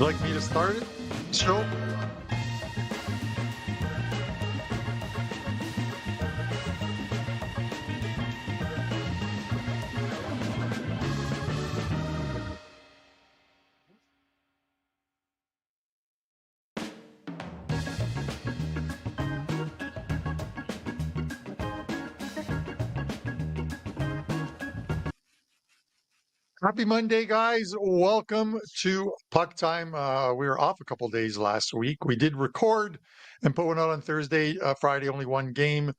Like me to start it? Show? Happy Monday, guys. Welcome to Puck Time. We were off a couple days last week. We did record and put one out on Thursday, Friday, only one game.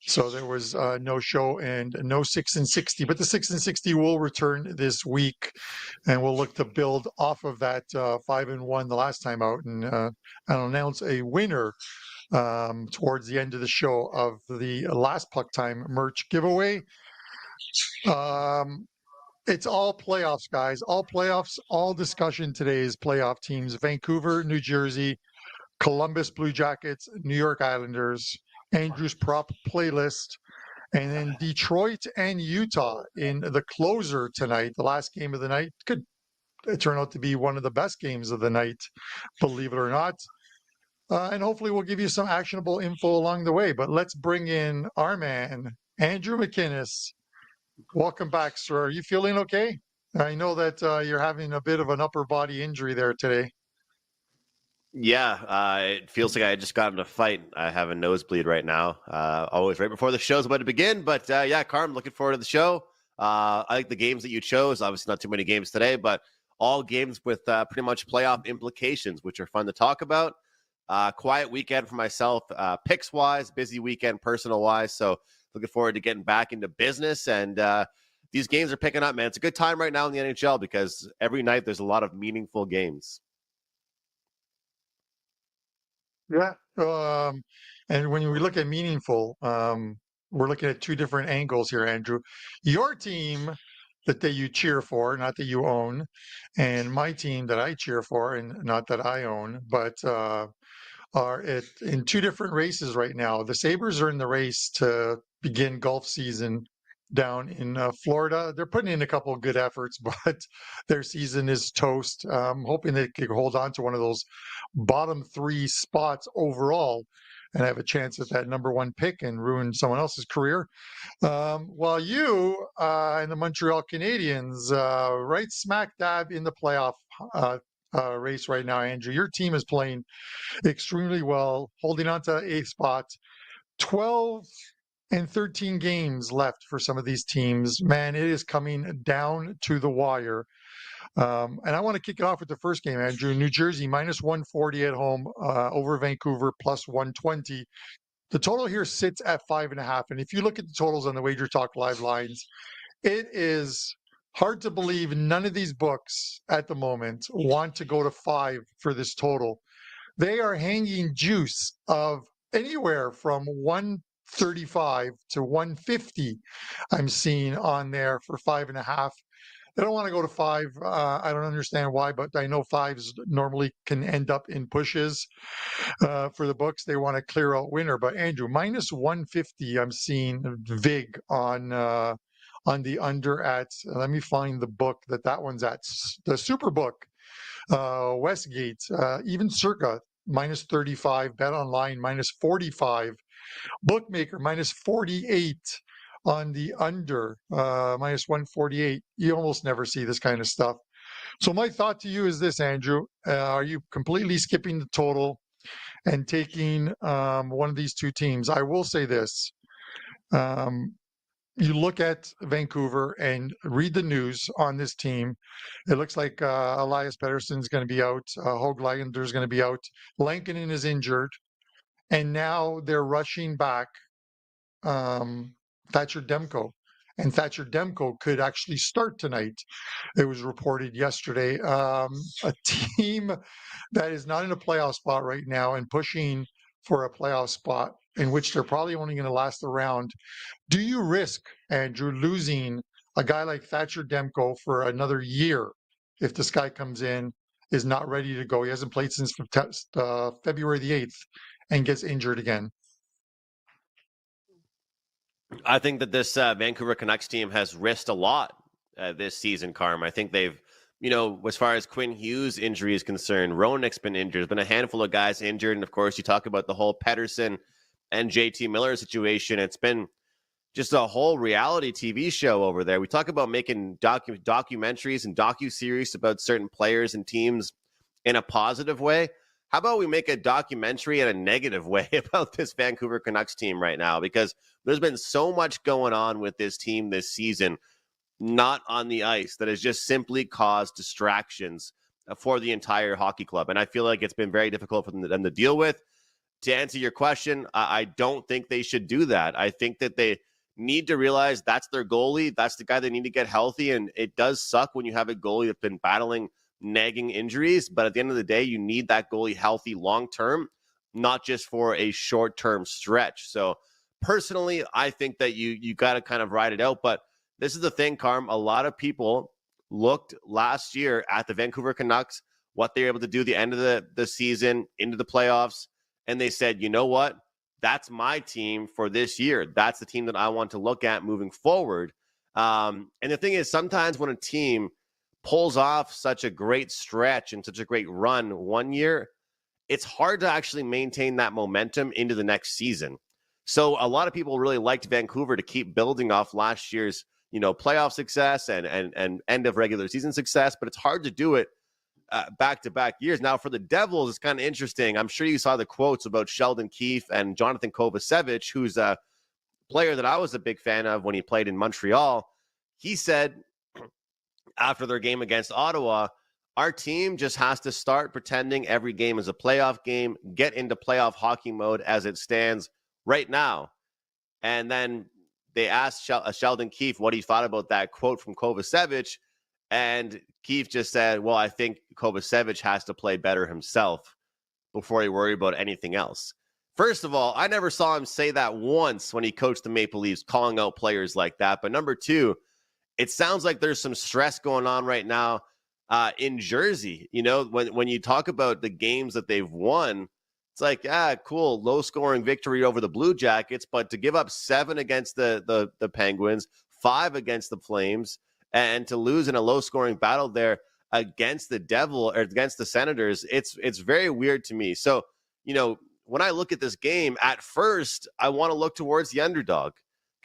So there was no show and no 6 and 60. But the 6 and 60 will return this week. And we'll look to build off of that 5 and 1 the last time out and announce a winner towards the end of the show of the last Puck Time merch giveaway. It's all playoffs, guys. All playoffs. All discussion today is playoff teams. Vancouver, New Jersey, Columbus Blue Jackets, New York Islanders, Andrew's prop playlist, and then Detroit and Utah in the closer tonight. The last game of the night could turn out to be one of the best games of the night, believe it or not. And hopefully we'll give you some actionable info along the way. But let's bring in our man, Andrew McInnes. Welcome back, sir. Are you feeling okay? I know that you're having a bit of an upper body injury there today. Yeah, it feels like I just got in a fight. I have a nosebleed right now. Always right before the show's about to begin. But yeah, Carm, looking forward to the show. I like the games that you chose. Obviously, not too many games today, but all games with pretty much playoff implications, which are fun to talk about. Quiet weekend for myself, picks-wise, busy weekend personal-wise. So looking forward to getting back into business. And these games are picking up, man. It's a good time right now in the NHL because every night there's a lot of meaningful games. Yeah. And when we look at meaningful, we're looking at two different angles here, Andrew. Your team that you cheer for, not that you own, and my team that I cheer for, and not that I own, but are in two different races right now. The Sabres are in the race to begin golf season down in Florida. They're putting in a couple of good efforts, but their season is toast. Hoping they can hold on to one of those bottom three spots overall and have a chance at that number one pick and ruin someone else's career. While you and the Montreal Canadiens, right smack dab in the playoff race right now, Andrew. Your team is playing extremely well, holding on to eighth spot. 12 and 13 games left for some of these teams. Man, it is coming down to the wire. And I want to kick it off with the first game, Andrew. New Jersey minus 140 at home over Vancouver plus 120. The total here sits at 5.5. And if you look at the totals on the WagerTalk live lines, it is hard to believe none of these books at the moment want to go to 5 for this total. They are hanging juice of anywhere from 135 to 150. I'm seeing on there for 5.5. They don't want to go to 5. I don't understand why, but I know 5s normally can end up in pushes for the books. They want to clear out winner. But Andrew, minus 150, I'm seeing vig on the under at. Let me find the book that one's at. The Superbook. Westgate, even circa minus 35, Bet Online minus 45, Bookmaker minus 48 on the under, minus 148. You almost never see this kind of stuff. So my thought to you is this, Andrew. Are you completely skipping the total and taking one of these two teams? I will say this. You look at Vancouver and read the news on this team. It looks like Elias Pettersson's going to be out. Höglainder's going to be out. Lankinen is injured. And now they're rushing back Thatcher Demko. And Thatcher Demko could actually start tonight. It was reported yesterday. A team that is not in a playoff spot right now and pushing for a playoff spot in which they're probably only going to last a round. Do you risk, Andrew, losing a guy like Thatcher Demko for another year if this guy comes in, is not ready to go? He hasn't played since February the 8th and gets injured again. I think that this Vancouver Canucks team has risked a lot this season, Carm. I think they've as far as Quinn Hughes' injury is concerned, Ronick's been injured. There's been a handful of guys injured. And of course, you talk about the whole Pedersen and JT Miller situation. It's been just a whole reality TV show over there. We talk about making documentaries and docuseries about certain players and teams in a positive way. How about we make a documentary in a negative way about this Vancouver Canucks team right now? Because there's been so much going on with this team this season, not on the ice, that has just simply caused distractions for the entire hockey club. And I feel like it's been very difficult for them to deal with. To answer your question, I don't think they should do that. I think that they need to realize that's their goalie. That's the guy they need to get healthy. And it does suck when you have a goalie that's been battling nagging injuries. But at the end of the day, you need that goalie healthy long-term, not just for a short-term stretch. So personally, I think that you got to kind of ride it out. But this is the thing, Carm. A lot of people looked last year at the Vancouver Canucks, what they were able to do the end of the season, into the playoffs, and they said, you know what? That's my team for this year. That's the team that I want to look at moving forward. And the thing is, sometimes when a team pulls off such a great stretch and such a great run one year, it's hard to actually maintain that momentum into the next season. So a lot of people really liked Vancouver to keep building off last year's playoff success and end of regular season success, but it's hard to do it back-to-back years. Now, for the Devils, it's kind of interesting. I'm sure you saw the quotes about Sheldon Keefe and Jonathan Kovacevic, who's a player that I was a big fan of when he played in Montreal. He said after their game against Ottawa, our team just has to start pretending every game is a playoff game, get into playoff hockey mode as it stands right now. And then they asked Sheldon Keefe what he thought about that quote from Kovacevic, and Keefe just said, well, I think Kovacevic has to play better himself before he worry about anything else. First of all, I never saw him say that once when he coached the Maple Leafs, calling out players like that. But number two, it sounds like there's some stress going on right now in Jersey. When you talk about the games that they've won, it's like, cool, low-scoring victory over the Blue Jackets, but to give up 7 against the Penguins, 5 against the Flames, and to lose in a low-scoring battle there against the Devil or against the Senators, it's very weird to me. So, when I look at this game, at first, I want to look towards the underdog,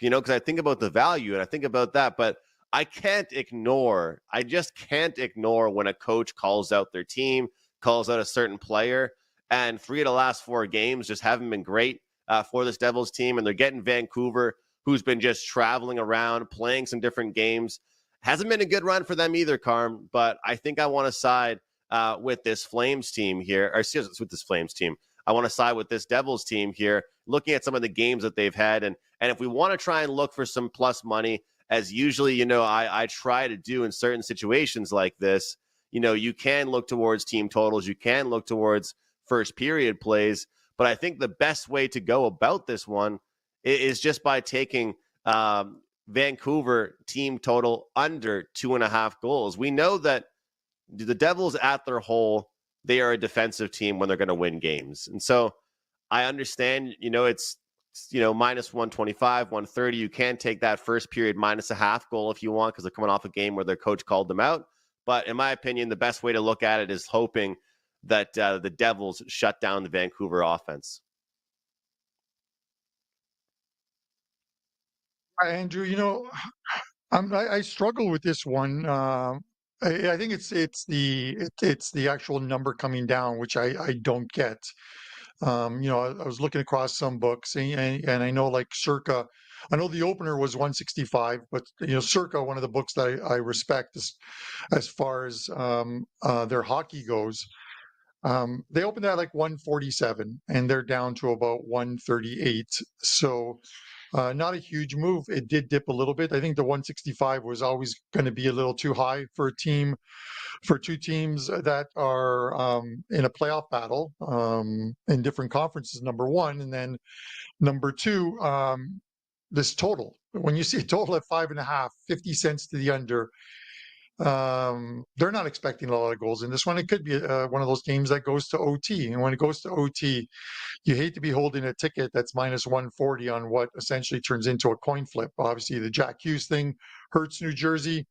because I think about the value and I think about that, but I just can't ignore when a coach calls out their team, calls out a certain player, and 3 of the last 4 games just haven't been great for this Devils team, and they're getting Vancouver, who's been just traveling around, playing some different games. Hasn't been a good run for them either, Carm, but I think I want to side with this Flames team here, or excuse me, with this Flames team. I want to side with this Devils team here, looking at some of the games that they've had, and if we want to try and look for some plus money, as usually, I try to do in certain situations like this, you can look towards team totals, you can look towards first period plays, but I think the best way to go about this one is just by taking Vancouver team total under 2.5 goals. We know that the Devils at their whole, they are a defensive team when they're going to win games. And so I understand, it's, minus 125, 130. You can take that first period minus a half goal if you want, because they're coming off a game where their coach called them out. But in my opinion, the best way to look at it is hoping that the Devils shut down the Vancouver offense. Andrew, I struggle with this one. I think it's the actual number coming down, which I don't get. I was looking across some books, and I know like circa, I know the opener was 165, but circa, one of the books that I respect as far as their hockey goes. They opened at like 147, and they're down to about 138. So not a huge move. It did dip a little bit. I think the 165 was always going to be a little too high for two teams that are in a playoff battle in different conferences, number one. And then number two, this total. When you see a total at 5.5, 50 cents to the under, they're not expecting a lot of goals in this one. It could be one of those games that goes to OT. And when it goes to OT, you hate to be holding a ticket that's minus 140 on what essentially turns into a coin flip. Obviously, the Jack Hughes thing hurts New Jersey.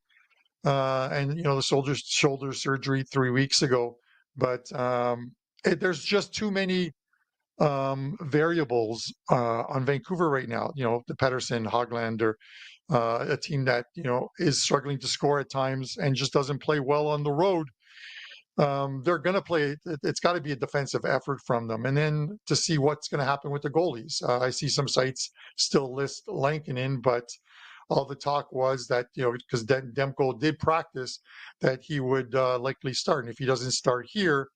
and the shoulder surgery 3 weeks ago. But there's just too many variables on Vancouver right now. The Pedersen, Hoglander, a team that is struggling to score at times and just doesn't play well on the road. They're going to play. It's got to be a defensive effort from them, and then to see what's going to happen with the goalies. I see some sites still list Lankinen, but all the talk was that because Demko did practice, that he would likely start, and if he doesn't start here,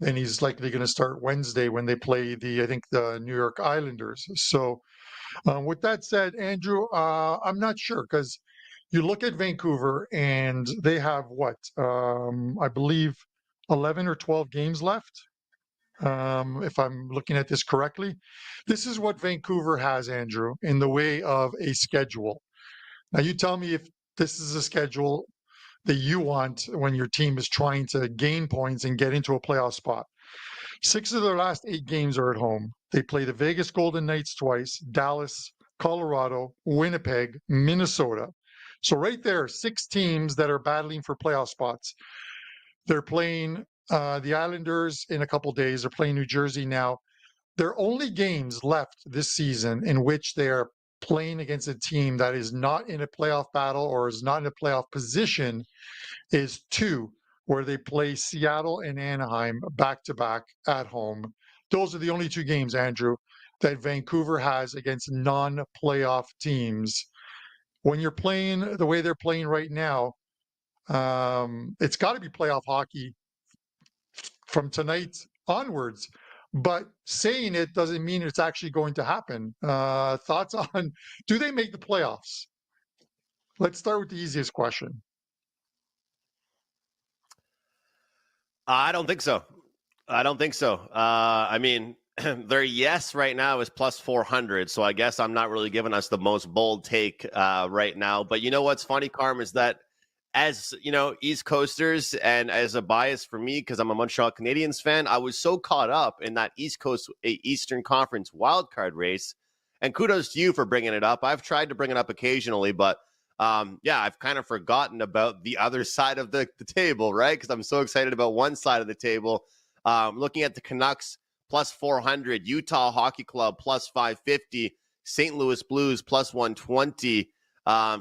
then he's likely going to start Wednesday when they play the New York Islanders. So with that said, Andrew, I'm not sure because you look at Vancouver and they have what I believe 11 or 12 games left. If I'm looking at this correctly, this is what Vancouver has, Andrew, in the way of a schedule. Now, you tell me if this is a schedule that you want when your team is trying to gain points and get into a playoff spot. 6 of their last 8 games are at home. They play the Vegas Golden Knights twice, Dallas, Colorado, Winnipeg, Minnesota. So right there, 6 teams that are battling for playoff spots. They're playing the Islanders in a couple days. They're playing New Jersey now. Their only games left this season in which they are playing against a team that is not in a playoff battle or is not in a playoff position is 2, where they play Seattle and Anaheim back-to-back at home. Those are the only 2 games, Andrew, that Vancouver has against non-playoff teams. When you're playing the way they're playing right now, it's got to be playoff hockey from tonight onwards. But saying it doesn't mean it's actually going to happen. Thoughts on, do they make the playoffs? Let's start with the easiest question. I don't think so. I mean, their yes right now is plus 400. So I guess I'm not really giving us the most bold take right now. But you know what's funny, Carm, is that as East Coasters and as a bias for me, because I'm a Montreal Canadiens fan, I was so caught up in that Eastern Conference wildcard race. And kudos to you for bringing it up. I've tried to bring it up occasionally, but I've kind of forgotten about the other side of the table, right? Because I'm so excited about one side of the table. Looking at the Canucks plus 400, Utah Hockey Club plus 550, St. Louis Blues plus 120.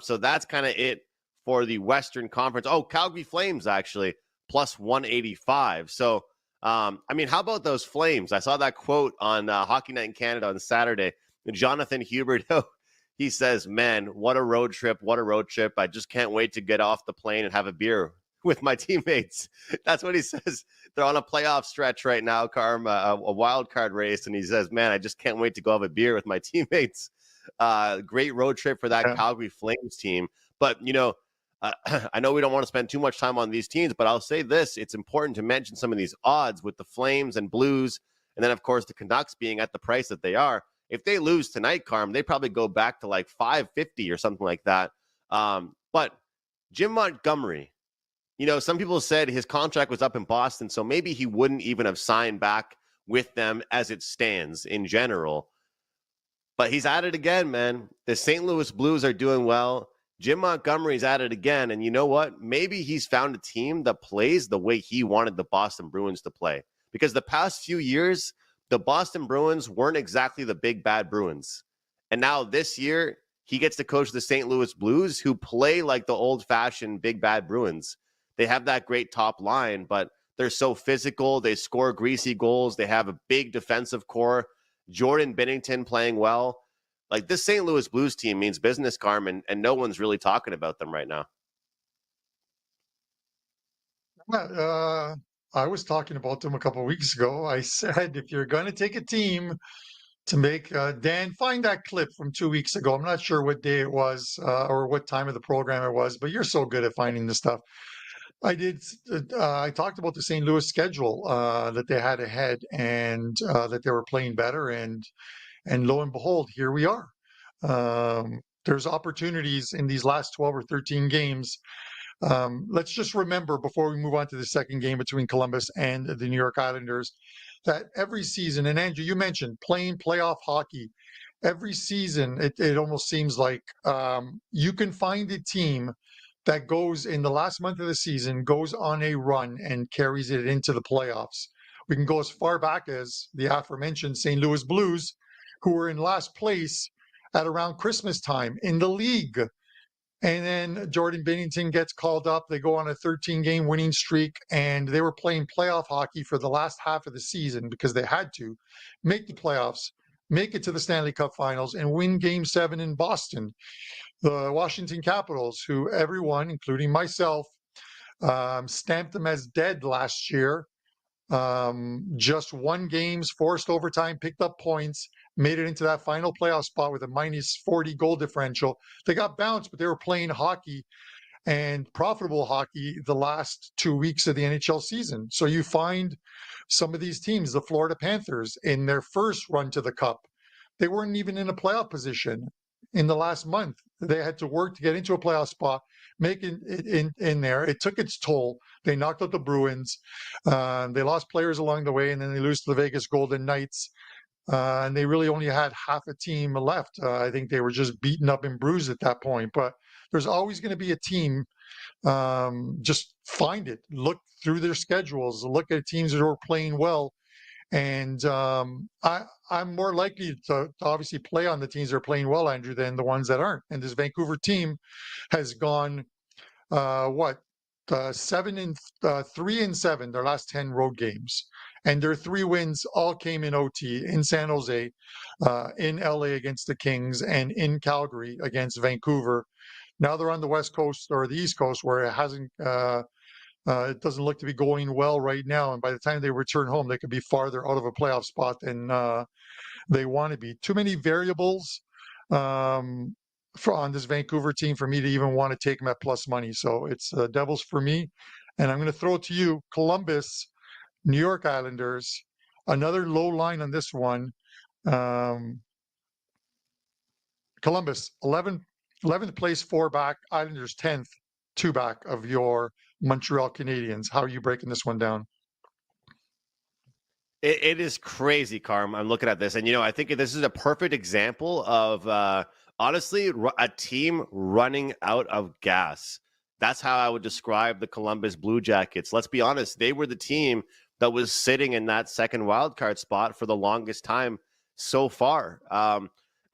So that's kind of it for the Western Conference. Oh, Calgary Flames actually plus 185. So, I mean, how about those Flames? I saw that quote on Hockey Night in Canada on Saturday. Jonathan Huberdeau, he says, man, what a road trip. What a road trip. I just can't wait to get off the plane and have a beer with my teammates. That's what he says. They're on a playoff stretch right now, Carm, a wild card race. And he says, man, I just can't wait to go have a beer with my teammates. Great road trip for that Calgary Flames team. But, I know we don't want to spend too much time on these teams, but I'll say this. It's important to mention some of these odds with the Flames and Blues. And then, of course, the Canucks being at the price that they are. If they lose tonight, Carm, they probably go back to like 550 or something like that. But Jim Montgomery, some people said his contract was up in Boston, so maybe he wouldn't even have signed back with them as it stands in general. But he's at it again, man. The St. Louis Blues are doing well. Jim Montgomery's at it again. And you know what? Maybe he's found a team that plays the way he wanted the Boston Bruins to play. Because the past few years, the Boston Bruins weren't exactly the big bad Bruins. And now this year, he gets to coach the St. Louis Blues, who play like the old-fashioned big bad Bruins. They have that great top line, but they're so physical. They score greasy goals. They have a big defensive core. Jordan Binnington playing well. Like, this St. Louis Blues team means business, Carmen, and no one's really talking about them right now. I was talking about them a couple of weeks ago. I said, if you're going to take a team to make Dan, find that clip from 2 weeks ago. I'm not sure what day it was or what time of the program it was, but you're so good at finding this stuff. I did. I talked about the St. Louis schedule that they had ahead and that they were playing better. And lo and behold, here we are. There's opportunities in these last 12 or 13 games. Let's just remember before we move on to the second game between Columbus and the New York Islanders, that every season, and Andrew, you mentioned playing playoff hockey, every season it almost seems like you can find a team that goes in the last month of the season, goes on a run and carries it into the playoffs. We can go as far back as the aforementioned St. Louis Blues, who were in last place at around Christmas time in the league. And then Jordan Binnington gets called up. They go on a 13-game winning streak, and they were playing playoff hockey for the last half of the season because they had to make the playoffs, make it to the Stanley Cup Finals, and win Game 7 in Boston. The Washington Capitals, who everyone, including myself, stamped them as dead last year, just won games, forced overtime, picked up points, made it into that final playoff spot with a minus 40 goal differential. They got bounced, but they were playing hockey and profitable hockey the last 2 weeks of the NHL season. So you find some of these teams, the Florida Panthers, in their first run to the Cup, they weren't even in a playoff position in the last month. They had to work to get into a playoff spot, make it in there. It took its toll. They knocked out the Bruins. They lost players along the way, and then they lose to the Vegas Golden Knights. And they really only had half a team left. I think they were just beaten up and bruised at that point. But there's always going to be a team. Just find it. Look through their schedules. Look at teams that are playing well. And I'm more likely to obviously play on the teams that are playing well, Andrew, than the ones that aren't. And this Vancouver team has gone, 3-7, their last 10 road games. And their 3 wins all came in OT in San Jose, in LA against the Kings, and in Calgary against Vancouver. Now they're on the West Coast or the East Coast, where it hasn't. It doesn't look to be going well right now, and by the time they return home, they could be farther out of a playoff spot than they want to be. Too many variables on this Vancouver team for me to even want to take them at plus money. So it's Devils for me, and I'm going to throw it to you. Columbus, New York Islanders, another low line on this one. Columbus, 11th place, 4 back. Islanders, 10th, 2 back of your Montreal Canadiens. How are you breaking this one down? It is crazy, Carm. I'm looking at this, and I think this is a perfect example of honestly a team running out of gas. That's how I would describe the Columbus Blue Jackets. Let's be honest; they were the team that was sitting in that second wildcard spot for the longest time so far.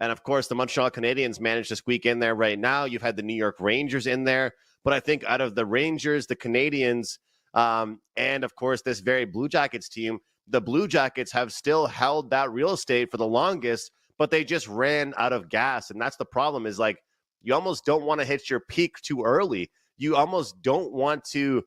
And of course, the Montreal Canadiens managed to squeak in there right now. You've had the New York Rangers in there. But I think out of the Rangers, the Canadiens, and of course, this very Blue Jackets team, the Blue Jackets have still held that real estate for the longest, but they just ran out of gas. And that's the problem, is like, you almost don't want to hit your peak too early. You almost don't want to,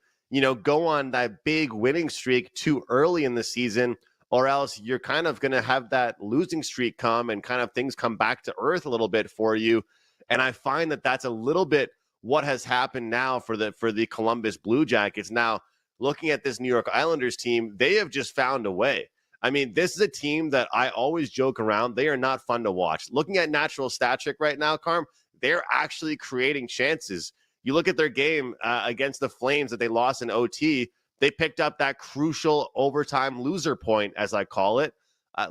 go on that big winning streak too early in the season, or else you're kind of going to have that losing streak come and kind of things come back to earth a little bit for you. And I find that that's a little bit what has happened now for the Columbus Blue Jackets. Now, looking at this New York Islanders team, they have just found a way. I mean, this is a team that I always joke around. They are not fun to watch. Looking at natural stat trick right now, Carm, they're actually creating chances. You look at their game against the Flames that they lost in OT, they picked up that crucial overtime loser point, as I call it,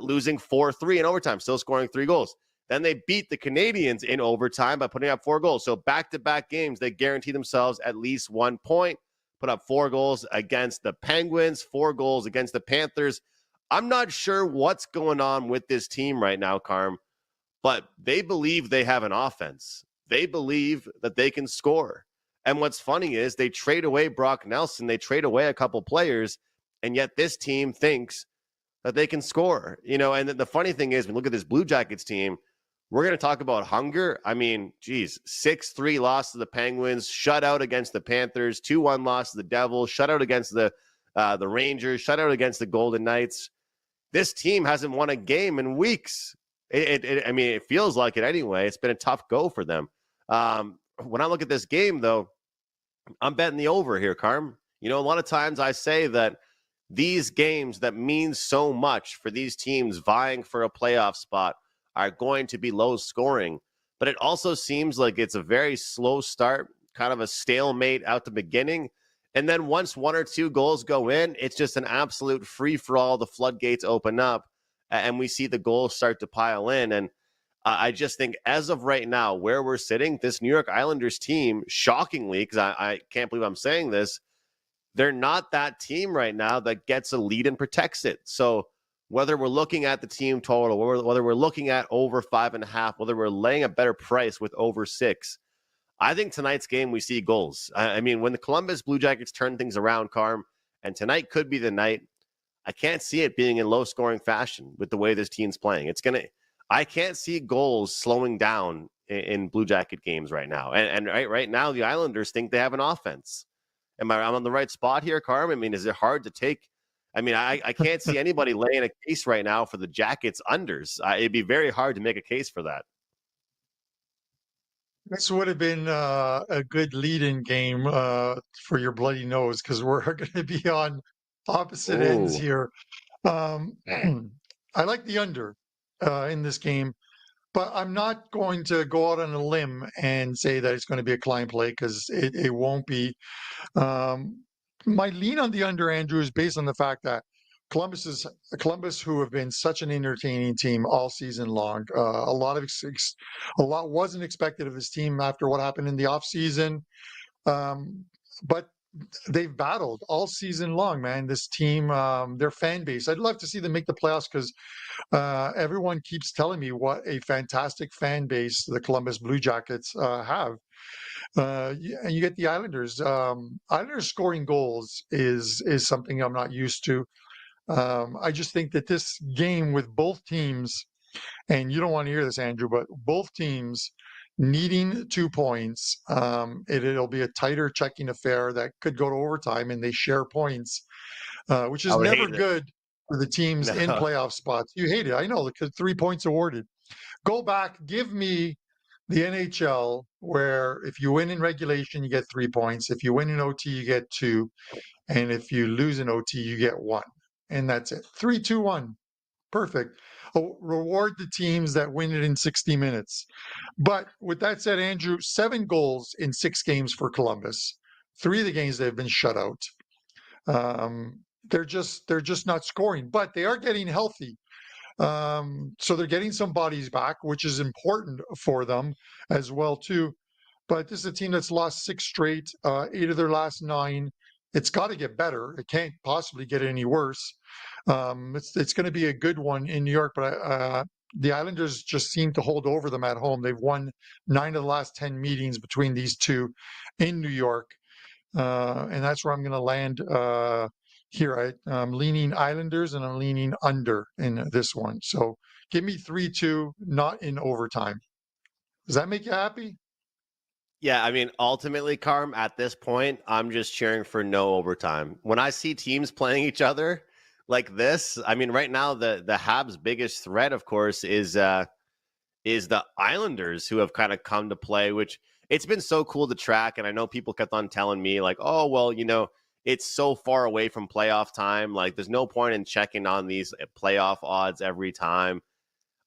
losing 4-3 in overtime, still scoring 3 goals. Then they beat the Canadiens in overtime by putting up 4 goals. So back-to-back games, they guarantee themselves at least 1 point, put up 4 goals against the Penguins, 4 goals against the Panthers. I'm not sure what's going on with this team right now, Carm, but they believe they have an offense. They believe that they can score. And what's funny is they trade away Brock Nelson, they trade away a couple players, and yet this team thinks that they can score. And the funny thing is, when you look at this Blue Jackets team, we're going to talk about hunger. I mean, geez, 6-3 loss to the Penguins, shutout against the Panthers, 2-1 loss to the Devils, shutout against the Rangers, shutout against the Golden Knights. This team hasn't won a game in weeks. It feels like it anyway. It's been a tough go for them. When I look at this game, though, I'm betting the over here, Carm. A lot of times I say that these games that mean so much for these teams vying for a playoff spot are going to be low scoring. But it also seems like it's a very slow start, kind of a stalemate out the beginning. And then once 1 or 2 goals go in, it's just an absolute free-for-all. The floodgates open up, and we see the goals start to pile in. And I just think as of right now, where we're sitting, this New York Islanders team, shockingly, because I can't believe I'm saying this, they're not that team right now that gets a lead and protects it. So whether we're looking at the team total, whether we're looking at over 5.5, whether we're laying a better price with over 6, I think tonight's game we see goals. I mean, when the Columbus Blue Jackets turn things around, Carm, and tonight could be the night, I can't see it being in low scoring fashion with the way this team's playing. I can't see goals slowing down in Blue Jacket games right now. And right now, the Islanders think they have an offense. I'm on the right spot here, Carm? I mean, is it hard to take? I mean, I can't see anybody laying a case right now for the Jackets unders. It'd be very hard to make a case for that. This would have been a good lead-in game for your bloody nose because we're going to be on opposite ends Ooh. here. I like the under in this game, but I'm not going to go out on a limb and say that it's going to be a climb play because it won't be. Um, my lean on the under, Andrew, is based on the fact that Columbus, who have been such an entertaining team all season long. A lot wasn't expected of this team after what happened in the off season, but they've battled all season long, man. This team, their fan base. I'd love to see them make the playoffs because everyone keeps telling me what a fantastic fan base the Columbus Blue Jackets have. And you get the Islanders. Islanders scoring goals is something I'm not used to. I just think that this game with both teams, and you don't want to hear this, Andrew, but both teams needing 2 points, it'll be a tighter checking affair that could go to overtime, and they share points, which I is would never hate it. good for the teams in No. playoff spots. You hate it, I know, because 3 points awarded. Go back, give me the NHL, where if you win in regulation, you get 3 points. If you win in OT, you get two. And if you lose in OT, you get one. And that's it. 3, 2, 1. Perfect. Oh, reward the teams that win it in 60 minutes. But with that said, Andrew, 7 goals in 6 games for Columbus. 3 of the games they've been shut out. They're just not scoring, but they are getting healthy. So they're getting some bodies back, which is important for them as well too. But this is a team that's lost 6 straight, 8 of their last 9. It's got to get better. It can't possibly get any worse. It's going to be a good one in New York, but the Islanders just seem to hold over them at home. They've won 9 of the last 10 meetings between these two in New York, and that's where I'm going to land here. I'm leaning Islanders, and I'm leaning under in this one. So give me 3-2, not in overtime. Does that make you happy? Yeah, I mean, ultimately, Carm, at this point, I'm just cheering for no overtime. When I see teams playing each other like this, I mean, right now the Habs' biggest threat, of course, is the Islanders, who have kind of come to play, which it's been so cool to track. And I know people kept on telling me, like, oh, well, it's so far away from playoff time. Like, there's no point in checking on these playoff odds every time.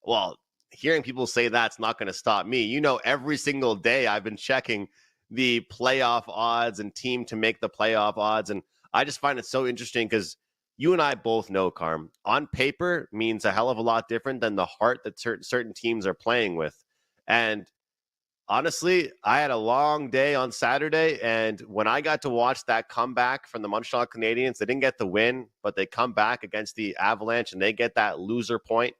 Well, hearing people say that's not going to stop me. Every single day I've been checking the playoff odds and team to make the playoff odds. And I just find it so interesting because you and I both know, Carm, on paper means a hell of a lot different than the heart that certain teams are playing with. And honestly, I had a long day on Saturday, and when I got to watch that comeback from the Montreal Canadiens, they didn't get the win, but they come back against the Avalanche, and they get that loser point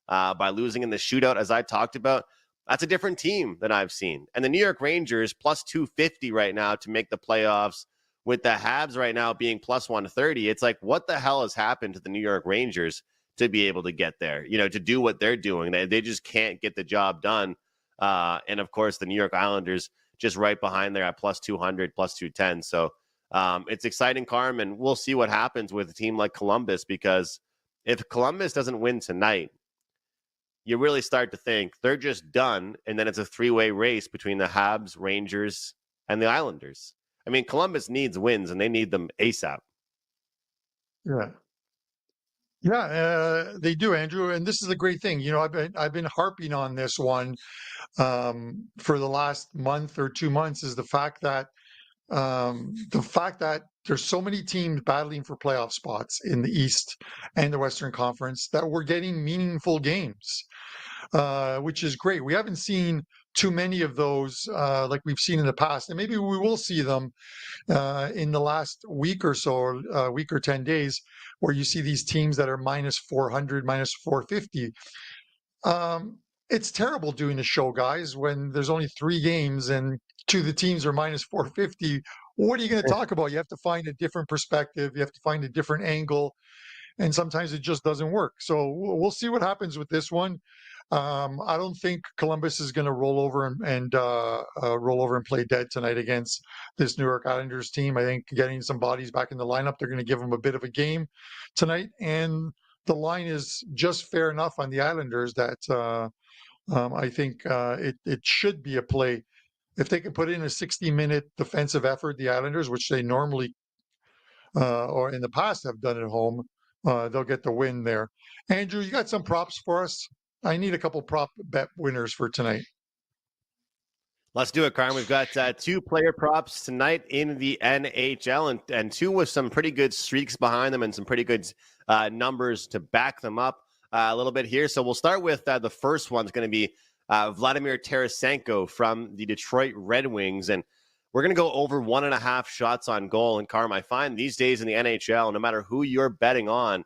by losing in the shootout, as I talked about. That's a different team than I've seen. And the New York Rangers, plus 250 right now to make the playoffs, with the Habs right now being plus 130. It's like, what the hell has happened to the New York Rangers to be able to get there, to do what they're doing? They just can't get the job done. And of course, the New York Islanders just right behind there at plus 200, plus 210. So it's exciting, Carm, and we'll see what happens with a team like Columbus, because if Columbus doesn't win tonight, you really start to think they're just done, and then it's a 3-way race between the Habs, Rangers, and the Islanders. I mean, Columbus needs wins, and they need them ASAP. Yeah. Yeah, they do, Andrew, and this is a great thing. I've been harping on this one for the last month or 2 months, is the fact that there's so many teams battling for playoff spots in the East and the Western Conference that we're getting meaningful games, which is great. We haven't seen too many of those like we've seen in the past, and maybe we will see them in the last week or so, or week or 10 days, where you see these teams that are minus 400, minus 450. It's terrible doing a show, guys, when there's only 3 games and 2 of the teams are minus 450. What are you going to talk about? You have to find a different perspective. You have to find a different angle. And sometimes it just doesn't work. So we'll see what happens with this one. I don't think Columbus is going to roll over and play dead tonight against this New York Islanders team. I think getting some bodies back in the lineup, they're going to give them a bit of a game tonight. And the line is just fair enough on the Islanders that I think it should be a play. If they can put in a 60-minute defensive effort, the Islanders, which they normally or in the past have done at home, they'll get the win there. Andrew, you got some props for us? I need a couple prop bet winners for tonight. Let's do it, Carm. We've got 2 player props tonight in the NHL, and 2 with some pretty good streaks behind them and some pretty good numbers to back them up a little bit here. So we'll start with the first one's going to be Vladimir Tarasenko from the Detroit Red Wings, and we're going to go over 1.5 shots on goal. And Carm, I find these days in the NHL, no matter who you're betting on,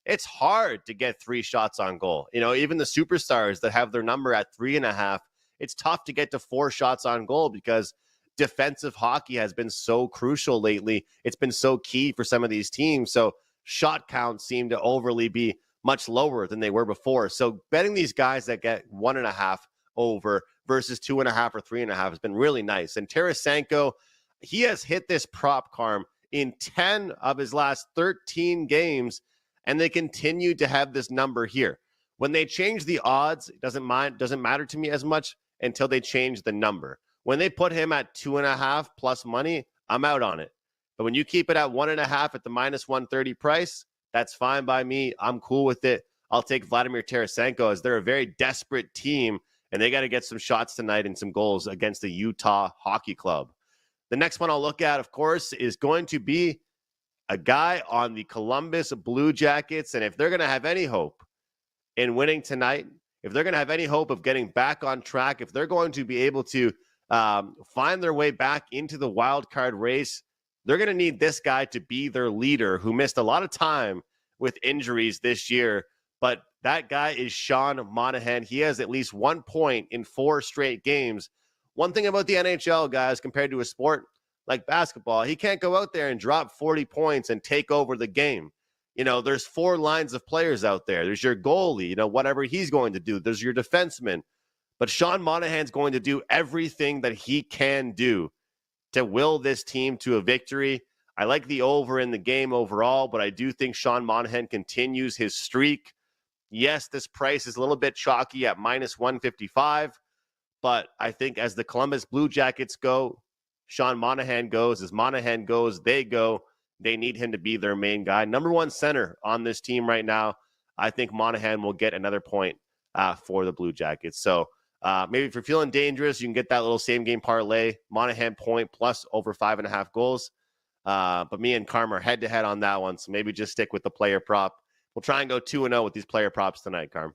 it's hard to get 3 shots on goal. You know, even the superstars that have their number at 3.5, it's tough to get to 4 shots on goal because defensive hockey has been so crucial lately. It's been so key for some of these teams. So shot counts seem to overly be much lower than they were before. So betting these guys that get 1.5 over versus 2.5 or 3.5 has been really nice. And Tarasenko, he has hit this prop, Carm, in 10 of his last 13 games, and they continue to have this number here. When they change the odds, it doesn't matter to me as much until they change the number. When they put him at 2.5 plus money, I'm out on it. But when you keep it at 1.5 at the minus 130 price, that's fine by me. I'm cool with it. I'll take Vladimir Tarasenko as they're a very desperate team, and they got to get some shots tonight and some goals against the Utah Hockey Club. The next one I'll look at, of course, is going to be a guy on the Columbus Blue Jackets. And if they're going to have any hope in winning tonight, if they're going to have any hope of getting back on track, if they're going to be able to find their way back into the wild card race, they're going to need this guy to be their leader, who missed a lot of time with injuries this year. But that guy is Sean Monahan. He has at least 1 point in 4 straight games. One thing about the NHL, guys, compared to a sport like basketball, he can't go out there and drop 40 points and take over the game. You know, there's 4 lines of players out there. There's your goalie, you know, whatever he's going to do. There's your defenseman. But Sean Monahan's going to do everything that he can do to will this team to a victory. I like the over in the game overall, but I do think Sean Monahan continues his streak. Yes, this price is a little bit chalky at minus 155, but I think as the Columbus Blue Jackets go, Sean Monahan goes. As Monahan goes, they go. They need him to be their main guy. Number 1 center on this team right now. I think Monahan will get another point for the Blue Jackets. So maybe if you're feeling dangerous, you can get that little same game parlay. Monahan point plus over 5.5 goals. But me and Carm are head to head on that one. So maybe just stick with the player prop. We'll try and go 2-0 with these player props tonight, Carm.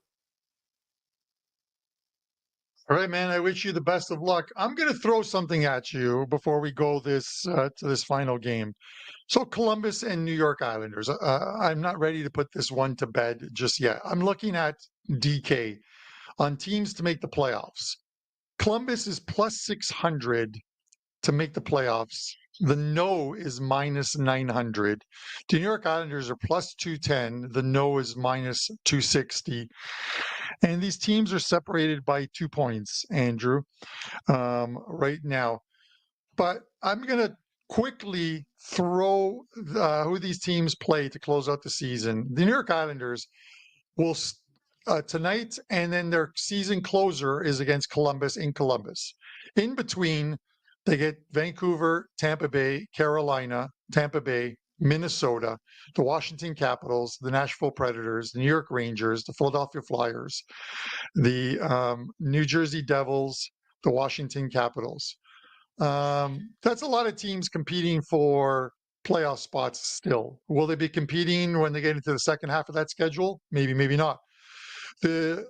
All right, man. I wish you the best of luck. I'm going to throw something at you before we go to this final game. So Columbus and New York Islanders. I'm not ready to put this one to bed just yet. I'm looking at DK on teams to make the playoffs. Columbus is plus 600 to make the playoffs. The no is minus 900. The New York Islanders are plus 210. The no is minus 260. And these teams are separated by 2 points, Andrew, right now. But I'm going to quickly throw who these teams play to close out the season. The New York Islanders will tonight, and then their season closer is against Columbus in Columbus. In between, they get Vancouver, Tampa Bay, Carolina, Tampa Bay, Minnesota, the Washington Capitals, the Nashville Predators, the New York Rangers, the Philadelphia Flyers, the New Jersey Devils, the Washington Capitals. That's a lot of teams competing for playoff spots still. Will they be competing when they get into the second half of that schedule? Maybe, maybe not. The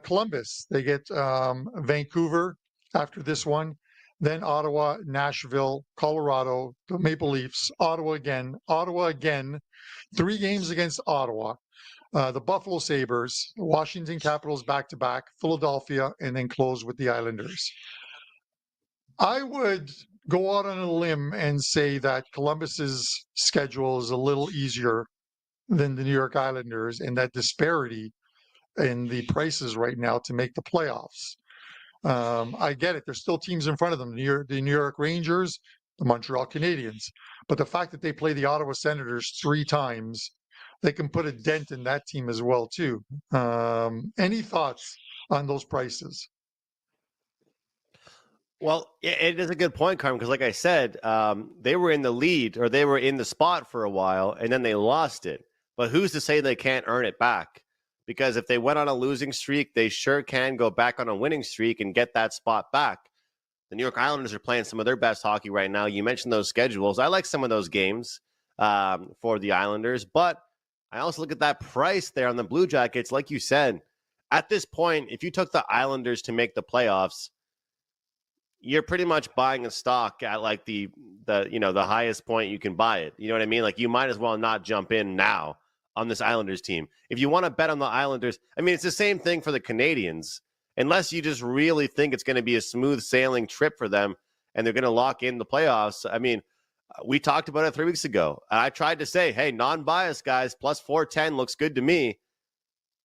Columbus, they get Vancouver after this one, then Ottawa, Nashville, Colorado, the Maple Leafs, Ottawa again, 3 games against Ottawa, the Buffalo Sabres, Washington Capitals back to back, Philadelphia, and then close with the Islanders. I would go out on a limb and say that Columbus's schedule is a little easier than the New York Islanders, and that disparity in the prices right now to make the playoffs. I get it. There's still teams in front of them, the New York Rangers, the Montreal Canadiens. But the fact that they play the Ottawa Senators 3 times, they can put a dent in that team as well, too. Any thoughts on those prices? Well, it is a good point, Carmen, because like I said, they were in the lead or they were in the spot for a while and then they lost it. But who's to say they can't earn it back? Because if they went on a losing streak, they sure can go back on a winning streak and get that spot back. The New York Islanders are playing some of their best hockey right now. You mentioned those schedules. I like some of those games for the Islanders, but I also look at that price there on the Blue Jackets. Like you said, at this point, if you took the Islanders to make the playoffs, you're pretty much buying a stock at like the highest point you can buy it. You know what I mean? Like you might as well not jump in now on this Islanders team. If you want to bet on the Islanders, I mean, it's the same thing for the Canadians. Unless you just really think it's going to be a smooth sailing trip for them and they're going to lock in the playoffs. I mean, we talked about it 3 weeks ago. I tried to say, hey, non-biased guys, plus 410 looks good to me.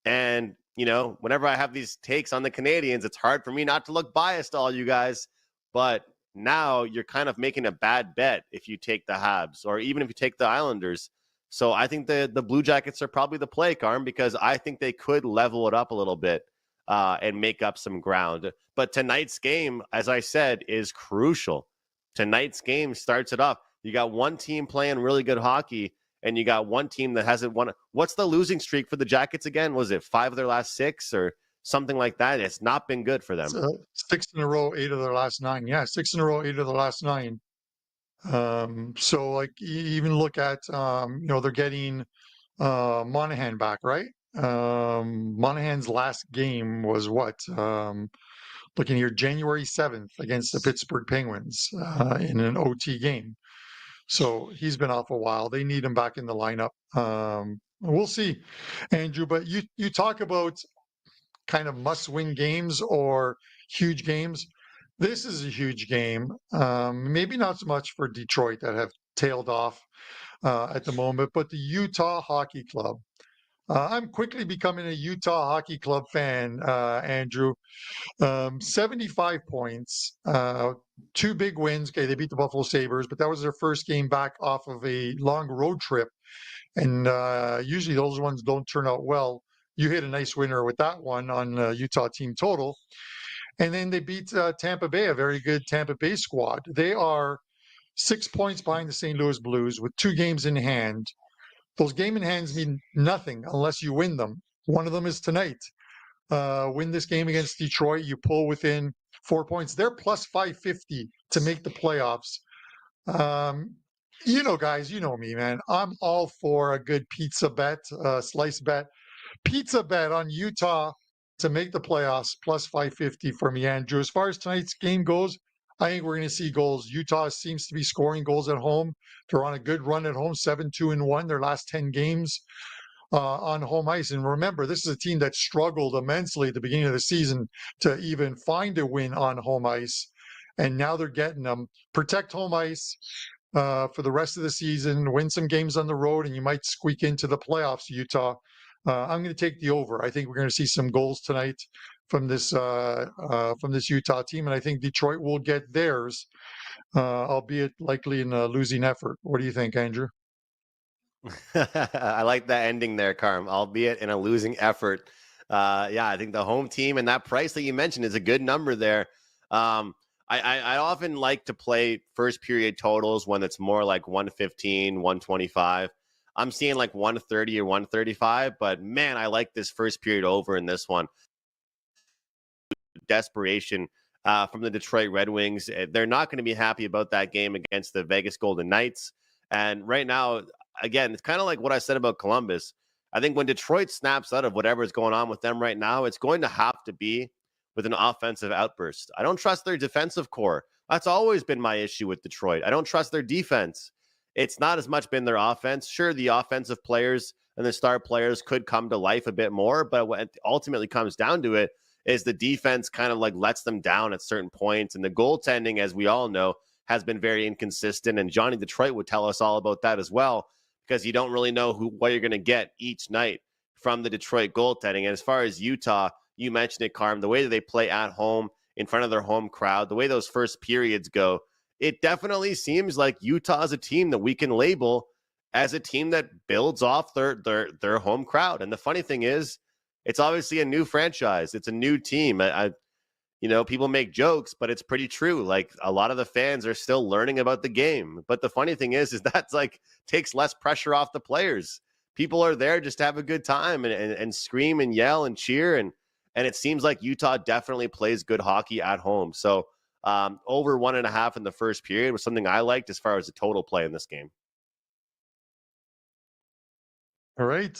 And, whenever I have these takes on the Canadians, it's hard for me not to look biased to all you guys. But now you're kind of making a bad bet if you take the Habs or even if you take the Islanders. So I think the Blue Jackets are probably the play, Carm, because I think they could level it up a little bit and make up some ground. But tonight's game, as I said, is crucial. Tonight's game starts it off. You got one team playing really good hockey, and you got one team that hasn't won. What's the losing streak for the Jackets again? Was it 5 of their last 6 or something like that? It's not been good for them. 6 in a row, 8 of their last 9. Yeah, 6 in a row, 8 of the last 9. So like even look at they're getting Monahan back, right? Monahan's last game was what? Looking here, January 7th against the Pittsburgh Penguins in an OT game. So he's been off a while. They need him back in the lineup. We'll see, Andrew. But you talk about kind of must-win games or huge games. This is a huge game. Maybe not so much for Detroit that have tailed off at the moment, but the Utah Hockey Club. I'm quickly becoming a Utah Hockey Club fan, Andrew. 75 points, 2 big wins. Okay, they beat the Buffalo Sabres, but that was their first game back off of a long road trip. And usually those ones don't turn out well. You hit a nice winner with that one on Utah team total. And then they beat Tampa Bay, a very good Tampa Bay squad. They are 6 points behind the St. Louis Blues with 2 games in hand. Those game in hands mean nothing unless you win them. One of them is tonight. Win this game against Detroit, you pull within 4 points. They're plus 550 to make the playoffs. Guys, you know me, man. I'm all for a good pizza bet, slice bet. Pizza bet on Utah to make the playoffs, plus 550 for me, Andrew. As far as tonight's game goes, I think we're going to see goals. Utah seems to be scoring goals at home. They're on a good run at home, 7-2-1, their last 10 games on home ice. And remember, this is a team that struggled immensely at the beginning of the season to even find a win on home ice. And now they're getting them. Protect home ice for the rest of the season, win some games on the road, and you might squeak into the playoffs, Utah. I'm going to take the over. I think we're going to see some goals tonight from this Utah team, and I think Detroit will get theirs, albeit likely in a losing effort. What do you think, Andrew? I like that ending there, Carm, albeit in a losing effort. I think the home team and that price that you mentioned is a good number there. I often like to play first period totals when it's more like 115, 125. I'm seeing like 130 or 135, but man, I like this first period over in this one. Desperation from the Detroit Red Wings. They're not going to be happy about that game against the Vegas Golden Knights. And right now, again, it's kind of like what I said about Columbus. I think when Detroit snaps out of whatever is going on with them right now, it's going to have to be with an offensive outburst. I don't trust their defensive core. That's always been my issue with Detroit. I don't trust their defense. It's not as much been their offense. Sure, the offensive players and the star players could come to life a bit more, but what it ultimately comes down to it is the defense kind of like lets them down at certain points. And the goaltending, as we all know, has been very inconsistent. And Johnny Detroit would tell us all about that as well, because you don't really know what you're going to get each night from the Detroit goaltending. And as far as Utah, you mentioned it, Carm, the way that they play at home in front of their home crowd, the way those first periods go, it definitely seems like Utah is a team that we can label as a team that builds off their home crowd. And the funny thing is, it's obviously a new franchise. It's a new team. People make jokes, but it's pretty true. Like, a lot of the fans are still learning about the game. But the funny thing is that's like takes less pressure off the players. People are there just to have a good time and scream and yell and cheer. And it seems like Utah definitely plays good hockey at home. So over 1.5 in the first period was something I liked as far as the total play in this game. All right.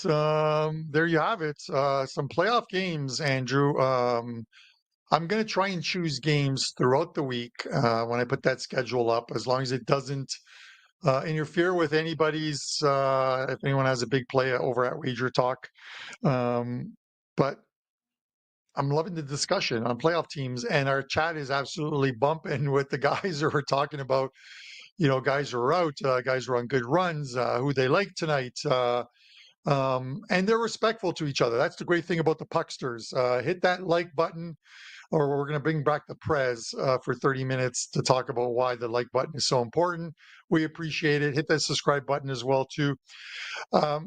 There you have it. Some playoff games, Andrew. I'm going to try and choose games throughout the week when I put that schedule up, as long as it doesn't interfere with anybody's, if anyone has a big play over at WagerTalk. But I'm loving the discussion on playoff teams, and our chat is absolutely bumping with the guys who are talking about, guys who are out, guys who are on good runs, who they like tonight. And they're respectful to each other. That's the great thing about the Pucksters. Hit that like button, or we're going to bring back the Prez for 30 minutes to talk about why the like button is so important. We appreciate it. Hit that subscribe button as well, too.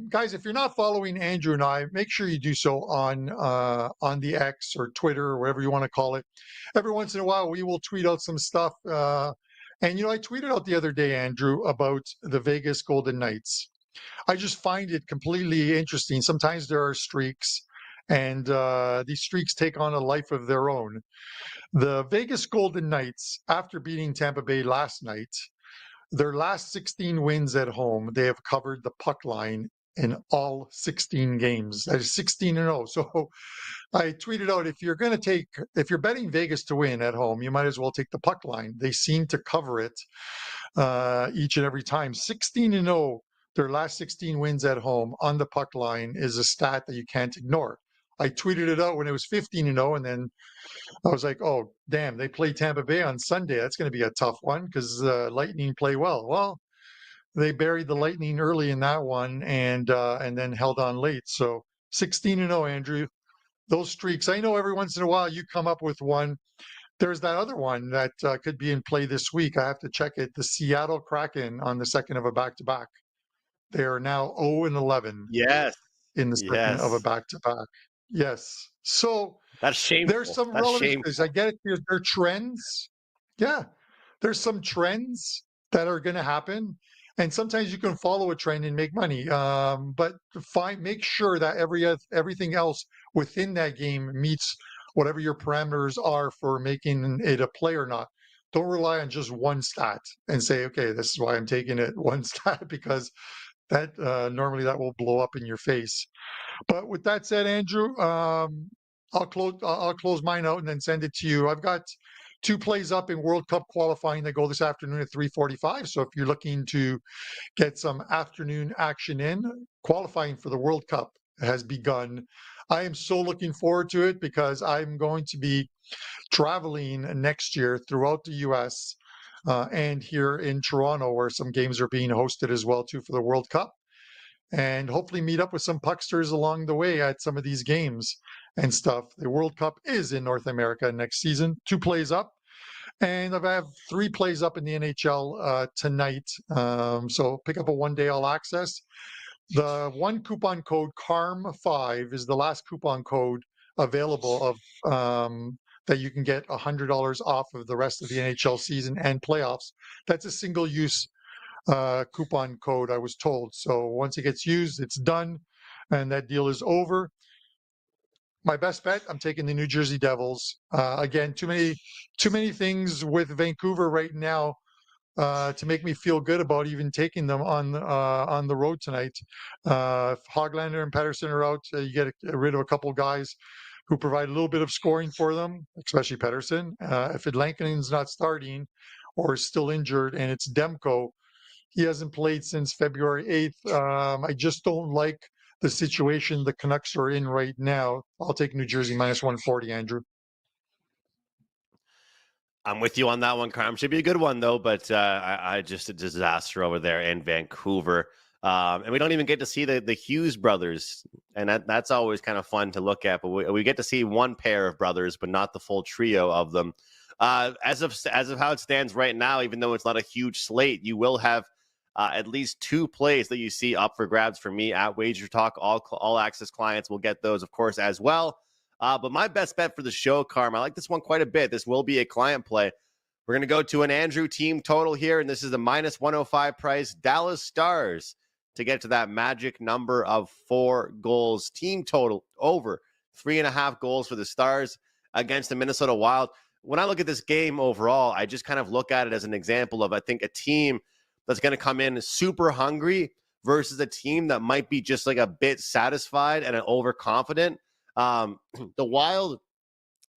Guys, if you're not following Andrew and I, make sure you do so on the X or Twitter or whatever you want to call it. Every once in a while, we will tweet out some stuff. And I tweeted out the other day, Andrew, about the Vegas Golden Knights. I just find it completely interesting. Sometimes there are streaks, and these streaks take on a life of their own. The Vegas Golden Knights, after beating Tampa Bay last night, their last 16 wins at home, they have covered the puck line in all 16 games. That is 16-0. So I tweeted out, if you're betting Vegas to win at home, you might as well take the puck line. They seem to cover it each and every time. 16-0, their last 16 wins at home on the puck line is a stat that you can't ignore. I tweeted it out when it was 15-0, and then I was like, oh, damn, they play Tampa Bay on Sunday. That's going to be a tough one because Lightning play well. Well, they buried the Lightning early in that one and then held on late. So 16-0, Andrew. Those streaks, I know every once in a while you come up with one. There's that other one that could be in play this week. I have to check it. The Seattle Kraken on the second of a back-to-back. They are now 0-11 Yes. in the second of a Yes. back-to-back. Yes. So That's there's shameful. some That's relevance to this. I shameful. get it. There are trends. Yeah. There's some trends that are going to happen. And sometimes you can follow a trend and make money. But make sure that everything else within that game meets whatever your parameters are for making it a play or not. Don't rely on just one stat and say, okay, this is why I'm taking it one stat, because that normally that will blow up in your face. But with that said, Andrew, I'll close mine out and then send it to you. I've got 2 plays up in World Cup qualifying that go this afternoon at 3:45. So if you're looking to get some afternoon action in, qualifying for the World Cup has begun. I am so looking forward to it because I'm going to be traveling next year throughout the U.S. And here in Toronto, where some games are being hosted as well too for the World Cup, and hopefully meet up with some pucksters along the way at some of these games and stuff. The World Cup is in North America next season. 2 plays up, and I have 3 plays up in the NHL tonight. So pick up a 1-day all access. The one coupon code CARM5 is the last coupon code available of that you can get $100 off of the rest of the NHL season and playoffs. That's a single use coupon code, I was told. So once it gets used, it's done, and that deal is over. My best bet, I'm taking the New Jersey Devils. Again, too many things with Vancouver right now to make me feel good about even taking them on the road tonight. If Hoglander and Pettersson are out, you get rid of a couple guys who provide a little bit of scoring for them, especially Pettersson. If Lankinen's not starting or is still injured and it's Demko, he hasn't played since February 8th. I just don't like the situation the Canucks are in right now. I'll take New Jersey minus 140, Andrew. I'm with you on that one, Carm. Should be a good one, though, but I just a disaster over there in Vancouver. And we don't even get to see the Hughes brothers, and that's always kind of fun to look at. But we get to see one pair of brothers, but not the full trio of them. As of how it stands right now, even though it's not a huge slate, you will have at least 2 plays that you see up for grabs for me at WagerTalk. All access clients will get those, of course, as well. But my best bet for the show, Carm, I like this one quite a bit. This will be a client play. We're going to go to an Andrew team total here, and this is the minus 105 price. Dallas Stars to get to that magic number of 4 goals. Team total over 3.5 goals for the Stars against the Minnesota Wild. When I look at this game overall, I just kind of look at it as an example of, I think, a team that's going to come in super hungry versus a team that might be just like a bit satisfied and overconfident. The Wild,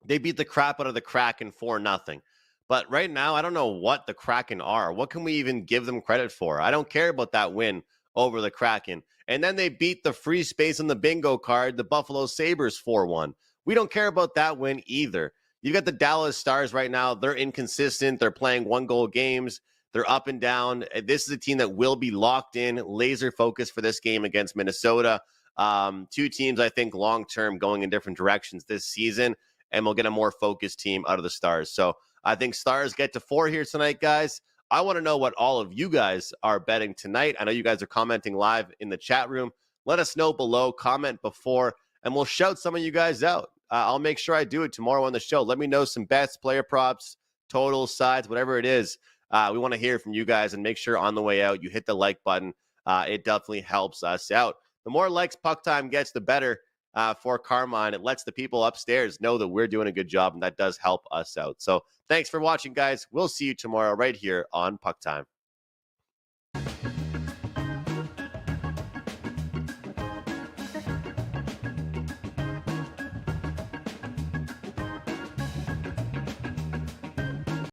they beat the crap out of the Kraken 4-0. But right now, I don't know what the Kraken are. What can we even give them credit for? I don't care about that win over the Kraken. And then they beat the free space on the bingo card, the Buffalo Sabres 4-1. We don't care about that win either. You got the Dallas Stars right now. They're inconsistent. They're playing 1-goal games. They're up and down. This is a team that will be locked in, laser focused for this game against Minnesota. 2 teams, I think, long-term going in different directions this season, and we'll get a more focused team out of the Stars. So I think Stars get to 4 here tonight, guys. I want to know what all of you guys are betting tonight. I know you guys are commenting live in the chat room. Let us know below, comment before, and we'll shout some of you guys out. I'll make sure I do it tomorrow on the show. Let me know some bets, player props, totals, sides, whatever it is. We want to hear from you guys, and make sure on the way out you hit the like button. It definitely helps us out. The more likes PuckTime gets, the better for Carmine. It lets the people upstairs know that we're doing a good job, and that does help us out. So thanks for watching, guys. We'll see you tomorrow right here on PuckTime.